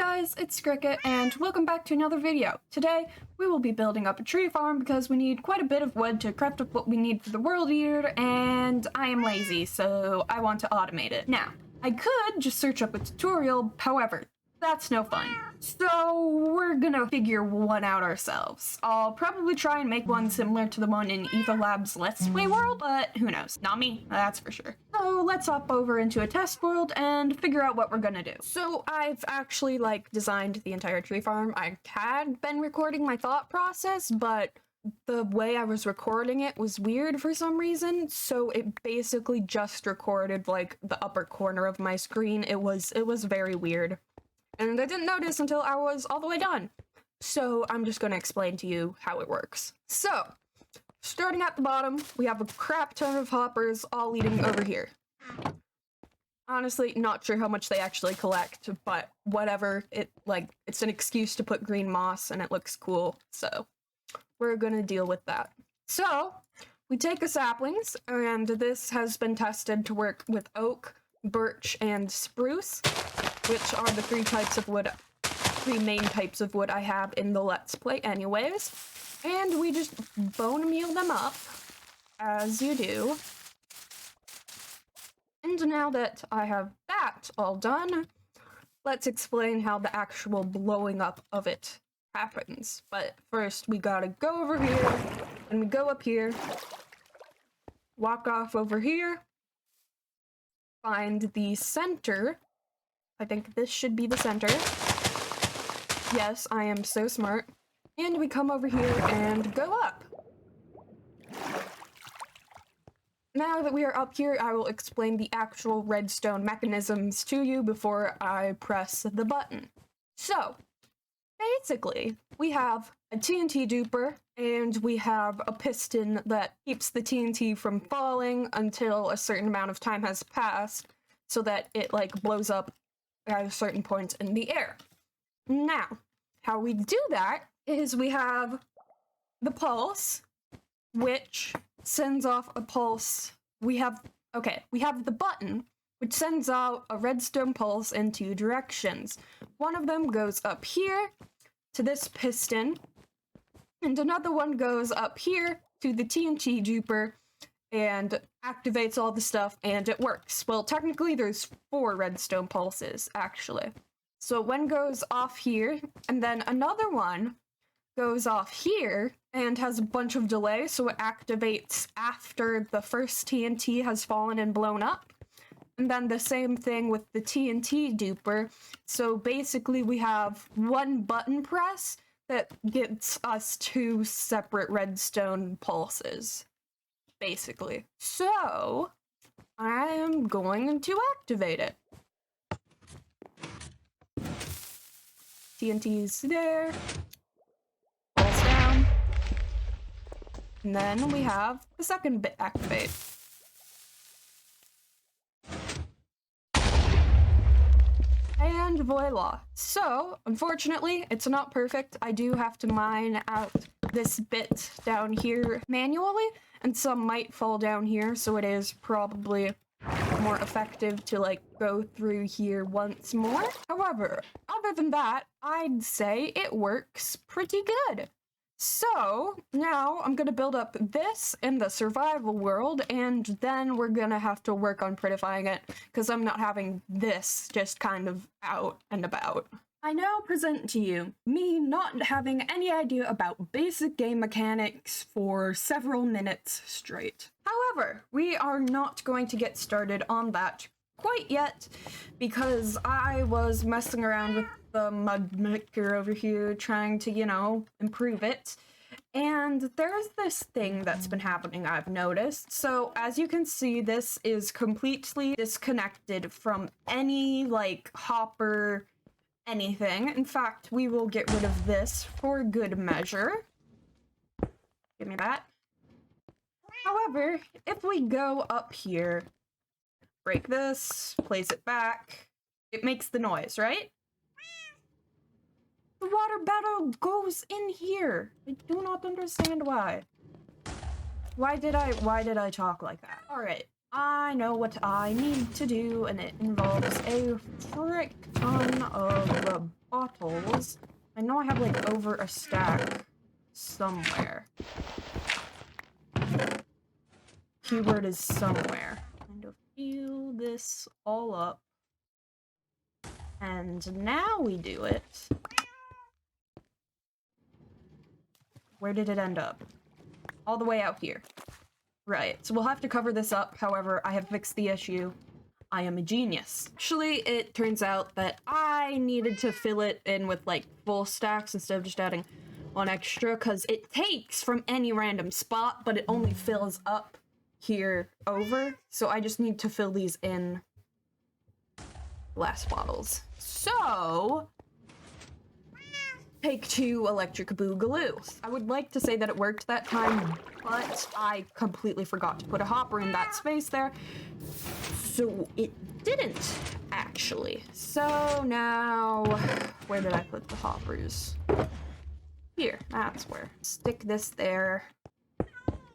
guys, it's Sckriket, and welcome back to another video. Today, we will be building up a tree farm because we need quite a bit of wood to craft up what we need for the world eater, and I am lazy, so I want to automate it. Now, I could just search up a tutorial, however, that's no fun. So we're gonna figure one out ourselves. I'll probably try and make one similar to the one in Eva Lab's Let's Play world, but who knows? Not me, that's for sure. So let's hop over into a test world and figure out what we're gonna do. So I've actually designed the entire tree farm. I had been recording my thought process, but the way I was recording it was weird for some reason, so it basically just recorded the upper corner of my screen. It was very weird. And I didn't notice until I was all the way done. So I'm just gonna explain to you how it works. So, starting at the bottom, we have a crap ton of hoppers all leading over here. Honestly, not sure how much they actually collect, but whatever. It's an excuse to put green moss and it looks cool, so we're gonna deal with that. So, we take the saplings, and this has been tested to work with oak, birch, and spruce, which are the three main types of wood I have in the Let's Play anyways. And we just bone meal them up, as you do. And now that I have that all done, let's explain how the actual blowing up of it happens. But first, we gotta go over here, and we go up here, walk off over here, find the center. I think this should be the center. Yes, I am so smart. And we come over here and go up. Now that we are up here, I will explain the actual redstone mechanisms to you before I press the button. So, basically, we have a TNT duper, and we have a piston that keeps the TNT from falling until a certain amount of time has passed, so that it blows up at a certain point in the air. Now, how we do that is we have the pulse, which sends off a pulse. We have the button, which sends out a redstone pulse in two directions. One of them goes up here to this piston, and another one goes up here to the TNT duper and activates all the stuff, and it works. Well, technically there's 4 redstone pulses, actually. So one goes off here, and then another one goes off here and has a bunch of delay, so it activates after the first TNT has fallen and blown up. And then the same thing with the TNT duper. So basically we have one button press that gets us 2 separate redstone pulses, basically. So I am going to activate it. TNT's there. Falls down. And then we have the second bit activate. And voila. So, unfortunately, it's not perfect. I do have to mine out this bit down here manually, and some might fall down here, so it is probably more effective to go through here once more. However, other than that, I'd say it works pretty good. So now I'm gonna build up this in the survival world, and then we're gonna have to work on prettifying it because I'm not having this just kind of out and about. I now present to you me not having any idea about basic game mechanics for several minutes straight. However, we are not going to get started on that quite yet because I was messing around with the mud maker over here trying to, improve it. And there's this thing that's been happening I've noticed. So as you can see, this is completely disconnected from any hopper anything. In fact, we will get rid of this for good measure. Give me that. However, if we go up here, break this, place it back, it makes the noise, right? The water bottle goes in here. I do not understand why. Why did I talk like that? Alright, I know what I need to do, and it involves a frick ton of know I have like over a stack somewhere. Keyword is somewhere. Kind of fill this all up. And now we do it. Where did it end up? All the way out here. Right, so we'll have to cover this up. However, I have fixed the issue. I am a genius. Actually, it turns out that I needed to fill it in with like full stacks instead of just adding one extra, because it takes from any random spot, but it only fills up here over. So I just need to fill these in glass bottles. So take 2 electric boogaloo. I would like to say that it worked that time, but I completely forgot to put a hopper in that space there. So it didn't, actually. So now, where did I put the hoppers? Here, that's where. Stick this there.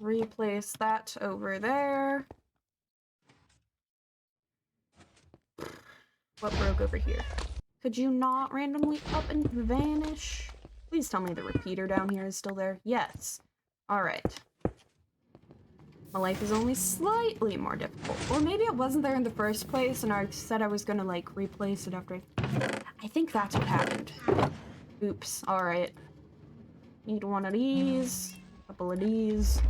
Replace that over there. What broke over here? Could you not randomly up and vanish? Please tell me the repeater down here is still there. Yes. Alright. My life is only slightly more difficult. Or maybe it wasn't there in the first place and I said I was gonna like replace it after I think that's what happened. Oops. Alright. Need one of these. A couple of these.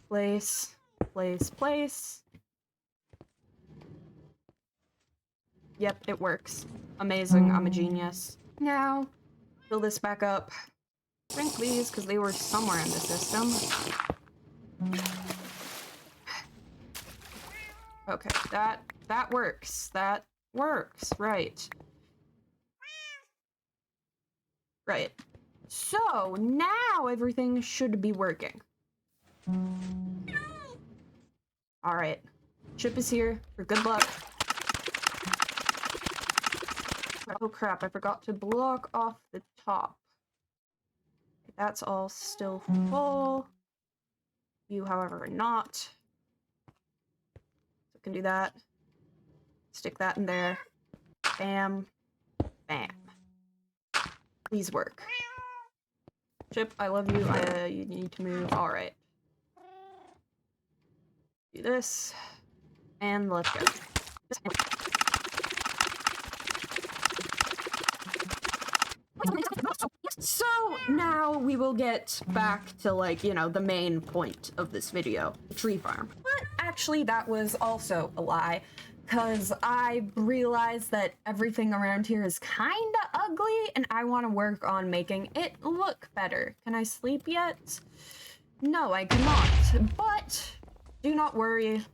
Place. Place. Place. Yep, it works. Amazing, I'm a genius. Now, fill this back up. Drink these, because they were somewhere in the system. Okay, that works. That works, right. Right. So, now everything should be working. Alright. Chip is here, for good luck. Oh crap, I forgot to block off the top. That's all still full. You, however, are not. So I can do that. Stick that in there. Bam. Bam. Please work. Chip, I love you. You need to move. Alright. Do this. And let's go. So now we will get back to, like, you know, the main point of this video, the tree farm. But actually that was also a lie, because I realized that everything around here is kinda ugly and I want to work on making it look better. Can I sleep yet? No, I cannot, but do not worry.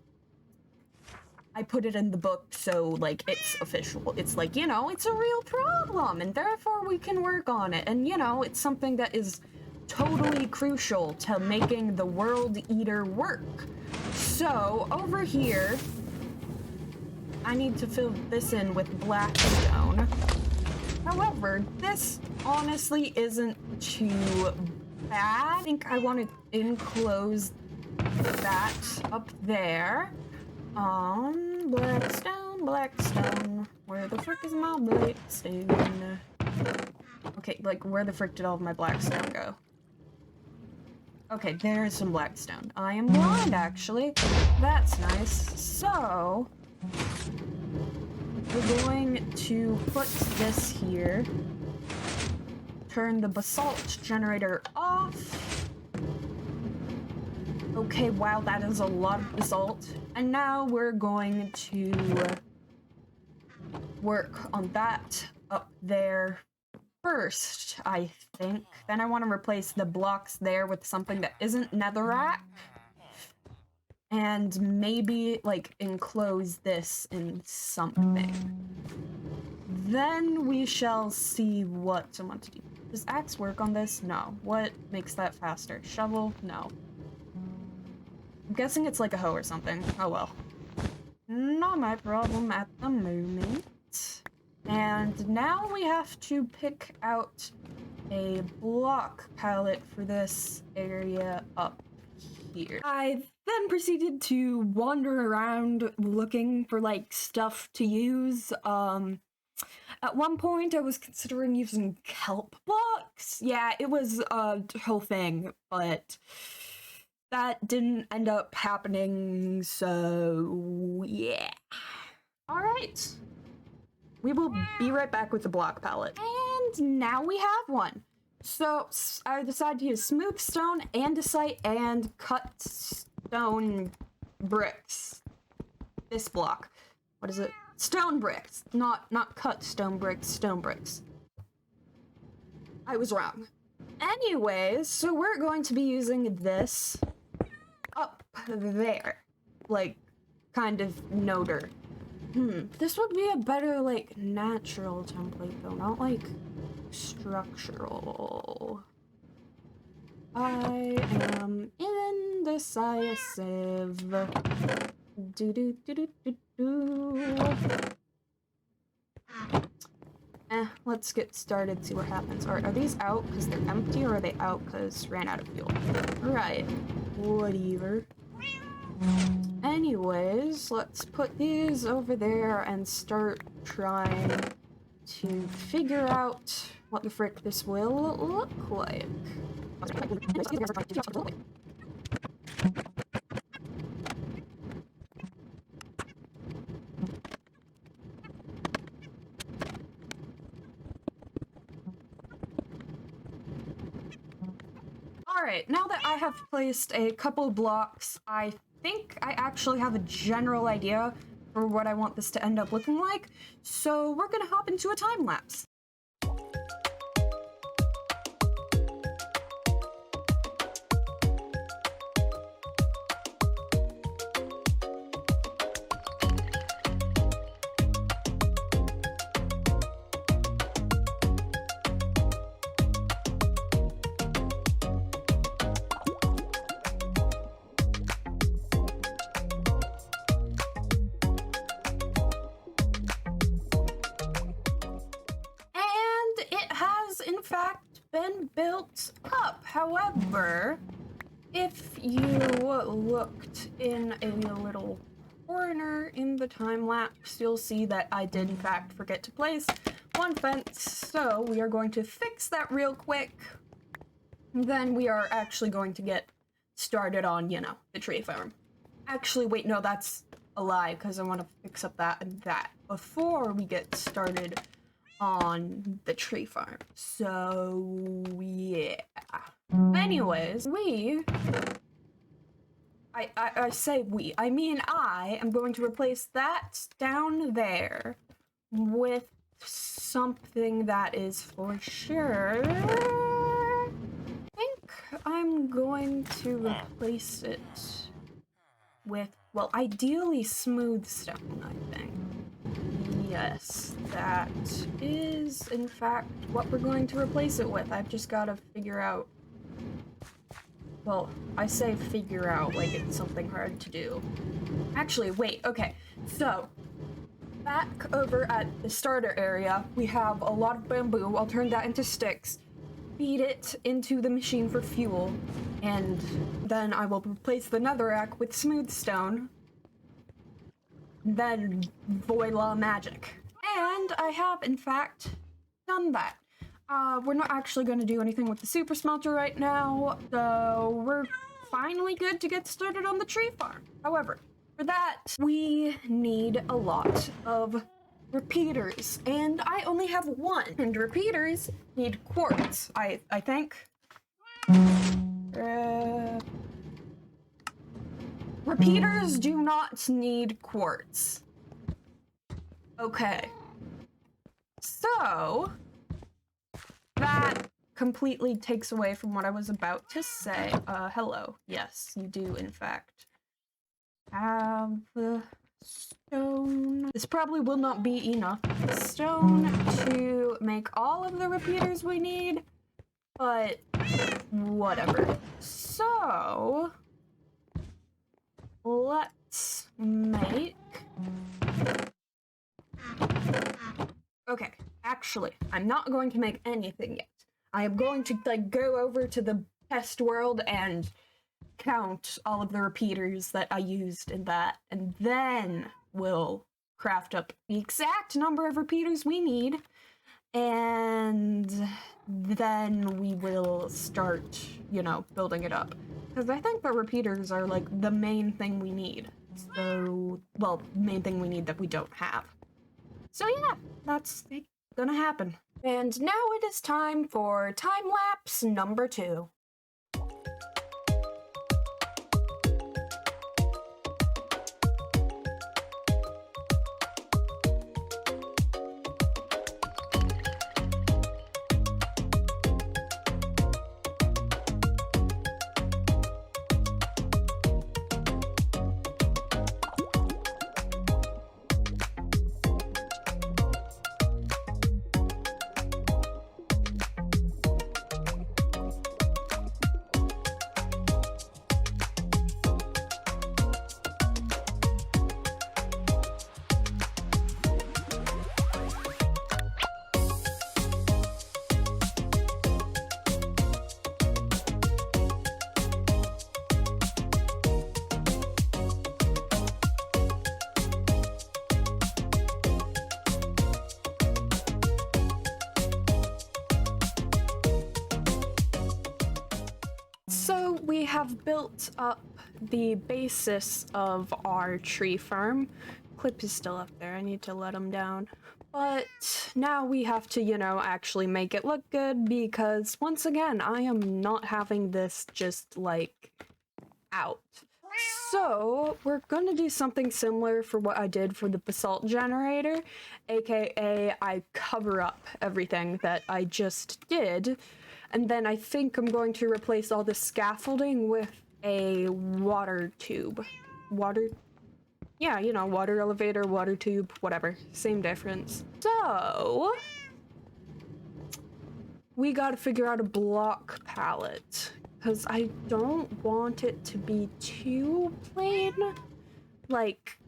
I put it in the book, so, like, it's official. It's like, you know, it's a real problem, and therefore we can work on it. And, you know, it's something that is totally crucial to making the World Eater work. So, over here, I need to fill this in with blackstone. However, this honestly isn't too bad. I think I want to enclose that up there. Blackstone, blackstone. Where the frick is my blackstone? Okay, like, where the frick did all of my blackstone go? Okay, there's some blackstone. I am blind, actually. That's nice. So, we're going to put this here. Turn the basalt generator off. Okay, wow, that is a lot of basalt. And now we're going to work on that up there first, I think. Then I want to replace the blocks there with something that isn't netherrack. And maybe, like, enclose this in something. Then we shall see what I want to do. Does axe work on this? No. What makes that faster? Shovel? No. I'm guessing it's like a hoe or something. Oh well. Not my problem at the moment. And now we have to pick out a block palette for this area up here. I then proceeded to wander around looking for, like, stuff to use. At one point, I was considering using kelp blocks. Yeah, it was a whole thing, but that didn't end up happening, so yeah. Alright. We will be right back with the block palette. And now we have one. So, I decided to use smooth stone, andesite, and cut stone bricks. This block. What is it? Stone bricks. Not cut stone bricks, stone bricks. I was wrong. Anyways, so we're going to be using this up there. Like, kind of noder. This would be a better, like, natural template, though, not, like, structural. I am indecisive. Let's get started, see what happens. Are these out because they're empty, or are they out because ran out of fuel? Right. Whatever. Anyways, let's put these over there and start trying to figure out what the frick this will look like. Alright, now that I have placed a couple blocks, I think I actually have a general idea for what I want this to end up looking like, so we're gonna hop into a time lapse. In fact been built up. However, if you looked in a little corner in the time lapse, you'll see that I did in fact forget to place one fence, so we are going to fix that real quick. Then we are actually going to get started on, you know, the tree farm. Actually, wait, no, that's a lie, because I want to fix up that and that before we get started on the tree farm. So, yeah. Anyways, I say we, I mean I am going to replace that down there with something that is for sure. I think I'm going to replace it with, well, ideally smooth stone, I think. Yes, that is, in fact, what we're going to replace it with. I've just got to figure out... Well, I say figure out like it's something hard to do. Actually, wait, okay. So, back over at the starter area, we have a lot of bamboo. I'll turn that into sticks, feed it into the machine for fuel, and then I will replace the netherrack with smooth stone. Then voila magic. And I have, in fact, done that. We're not actually going to do anything with the super smelter right now, so we're finally good to get started on the tree farm. However, for that, we need a lot of repeaters, and I only have one. And repeaters need quartz, I think. Repeaters do not need quartz. Okay. So, that completely takes away from what I was about to say. Hello. Yes, you do, in fact, have stone. This probably will not be enough stone to make all of the repeaters we need, but whatever. So, let's make... Okay, actually, I'm not going to make anything yet. I am going to, like, go over to the test world and count all of the repeaters that I used in that, and then we'll craft up the exact number of repeaters we need, and then we will start, you know, building it up. Because I think the repeaters are, like, the main thing we need. So, well, main thing we need that we don't have. So yeah, that's gonna happen. And now it is time for time-lapse number 2. So we have built up the basis of our tree farm. Clip is still up there, I need to let him down. But now we have to, you know, actually make it look good because, once again, I am not having this just, like, out. So we're gonna do something similar for what I did for the basalt generator, aka I cover up everything that I just did. And then I think I'm going to replace all the scaffolding with a water tube. Yeah, you know, water elevator, water tube, whatever. Same difference. So, we gotta figure out a block palette. Because I don't want it to be too plain. Like,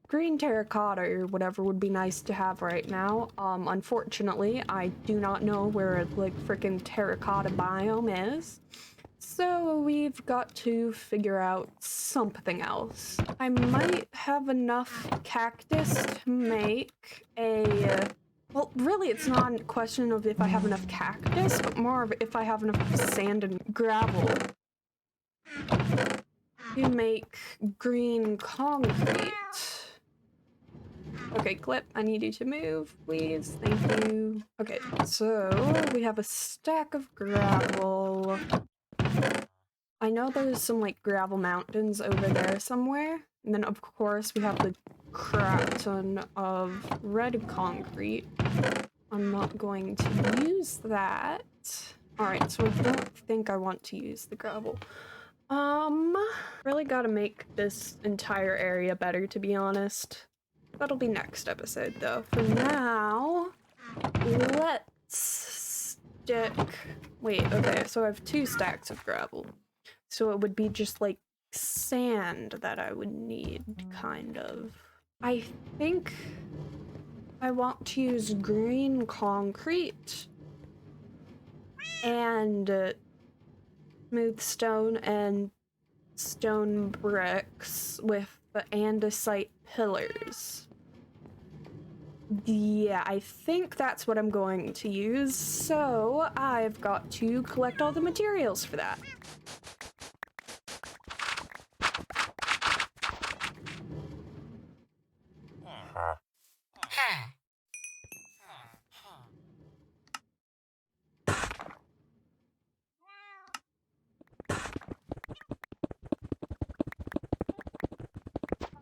green terracotta or whatever would be nice to have right now. Unfortunately, I do not know where, like, frickin' terracotta biome is. So we've got to figure out something else. I might have enough cactus to make a... Well, really, it's not a question of if I have enough cactus, but more of if I have enough sand and gravel to make green concrete. Okay, Clip, I need you to move, please. Thank you. Okay, so we have a stack of gravel. I know there's some, like, gravel mountains over there somewhere. And then, of course, we have the crap ton of red concrete. I'm not going to use that. Alright, so I don't think I want to use the gravel. Really gotta make this entire area better, to be honest. That'll be next episode, though. For now, let's stick... Wait, okay, so I have 2 stacks of gravel. So it would be just, like, sand that I would need, kind of. I think I want to use green concrete and smooth stone and stone bricks with the andesite pillars. Yeah, I think that's what I'm going to use, so I've got to collect all the materials for that.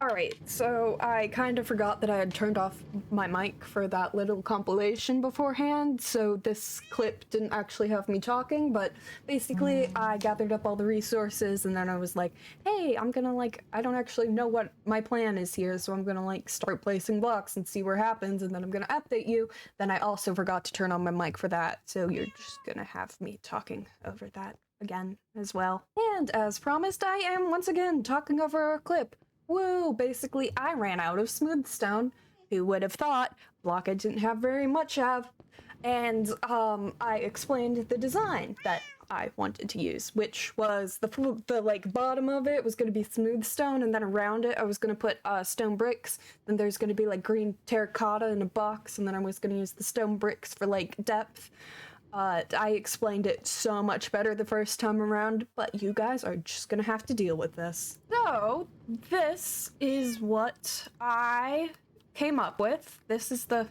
Alright, so I kind of forgot that I had turned off my mic for that little compilation beforehand, so this clip didn't actually have me talking, but basically I gathered up all the resources and then I was like, hey, I'm gonna, like, I don't actually know what my plan is here, so I'm gonna, like, start placing blocks and see what happens, and then I'm gonna update you. Then I also forgot to turn on my mic for that, so you're just gonna have me talking over that again as well. And as promised, I am once again talking over our clip. Woo! Basically, I ran out of smooth stone. Who would have thought? Block I didn't have very much of. and I explained the design that I wanted to use, which was the like bottom of it was going to be smooth stone, and then around it I was going to put stone bricks. Then there's going to be like green terracotta in a box, and then I was going to use the stone bricks for like depth. I explained it so much better the first time around, but you guys are just gonna have to deal with this. So, this is what I came up with. This is the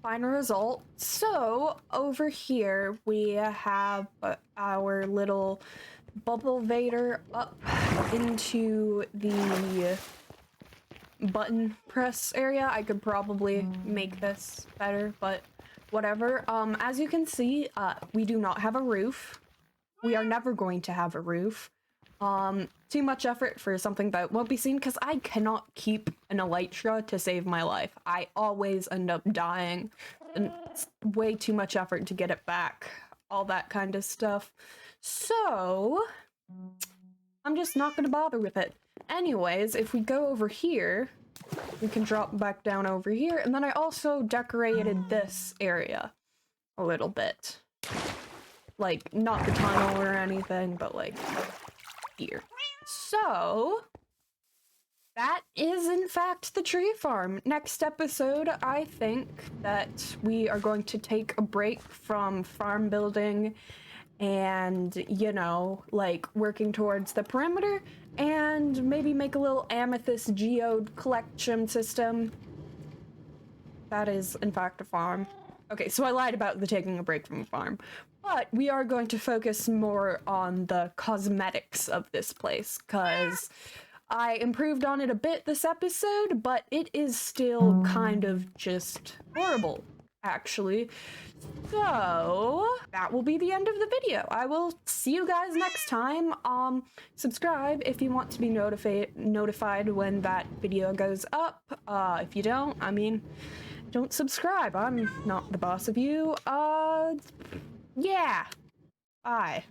final result. So, over here we have our little bubble vader up into the button press area. I could probably make this better, but whatever. As you can see, we do not have a roof. We are never going to have a roof. Too much effort for something that won't be seen, because I cannot keep an elytra to save my life. I always end up dying, and it's way too much effort to get it back. All that kind of stuff. So, I'm just not gonna bother with it. Anyways, if we go over here, we can drop back down over here, and then I also decorated this area a little bit. Like, not the tunnel or anything, but like here. So, that is in fact the tree farm. Next episode, I think that we are going to take a break from farm building and, you know, like working towards the perimeter, and maybe make a little amethyst geode collection system. That is, in fact, a farm. Okay, so I lied about the taking a break from a farm. But we are going to focus more on the cosmetics of this place, because I improved on it a bit this episode, but it is still kind of just horrible, actually. So, that will be the end of the video. I will see you guys next time. Subscribe if you want to be notified when that video goes up. If you don't, I mean, don't subscribe. I'm not the boss of you. Yeah. Bye.